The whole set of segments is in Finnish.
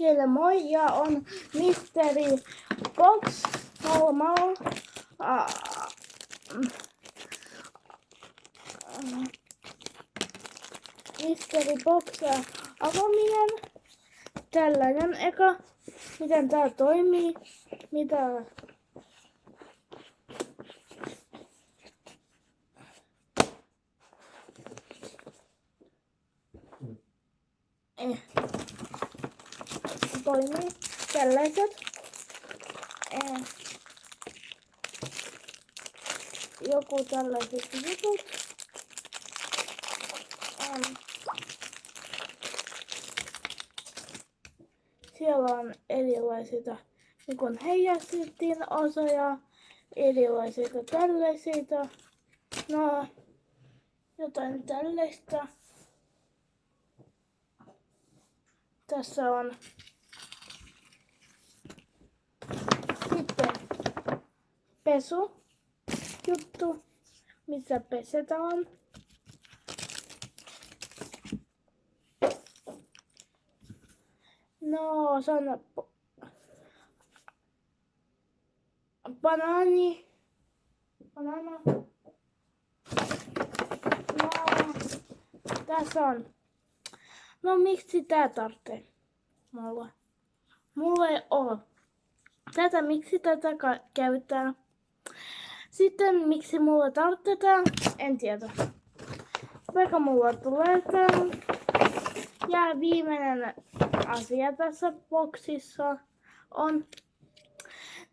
kaikille moi ja on Mystery Box normal. Mystery Box avaaminen. Tällainen eka. Miten tää toimii? Mitä? Toimii tällaiset. Joku tällaiset jutut. Siellä on erilaisia niin kuin heijastin osia, erilaisia tällaisia. No, jotain tällaista. Tässä on sitten pesu juttu, missä pesetään. No, se on banana. No, tässä on. No, miksi tää tarvitsee mulle? Mulla ei oo. Miksi tätä käyttää? Sitten miksi mulla tarvitaan? En tiedä. Vaikka mulla tulee tää. Ja viimeinen asia tässä boksissa on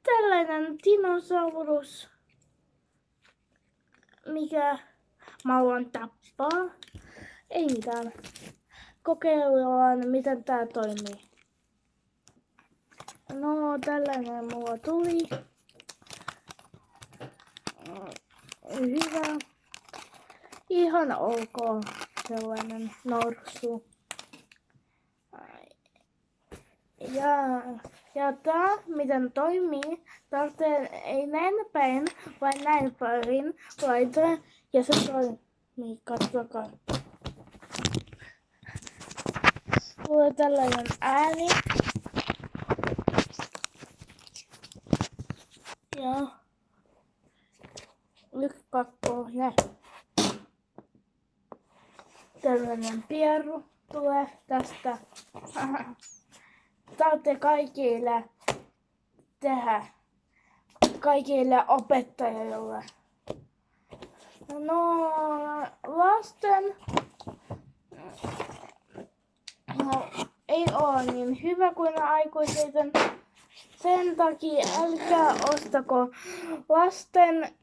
tällainen dinosaurus, mikä mä haluan tappaa. Ei mitään. Kokeillaan, miten tää toimii. No, tällainen mulla tuli. Hyvä. Ihan ok. Sellainen norsu. Ja tää, miten toimii, tarvitsee ei näin päin, vaan näin päin laittaa. Ja se toimii, katsokaa. Tulee tällainen ääni. Ja lykkakkonen. Tällainen pieru tulee tästä. Saatte kaikille tehdä. Kaikille opettajille. No, lasten ei ole niin hyvä kuin aikuisten. Sen takia älkää ostako lasten.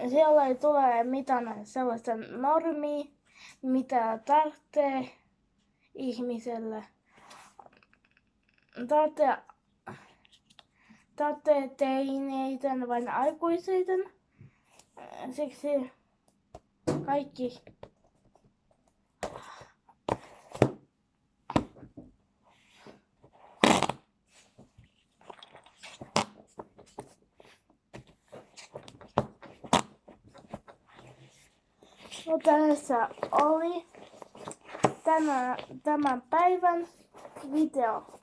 Siellä ei tule mitään sellaista normia, mitä tarvitsee ihmiselle. Tarvitsee teineiden vai aikuisiden. Siksi kaikki. No, tässä oli tämän päivän video.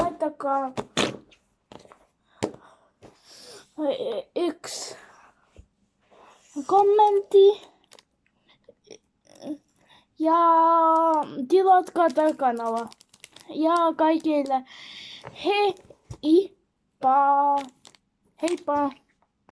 Laittakaa 1 kommentti ja tilatkaa tällä kanavalla. Ja kaikille heippa! Heippa!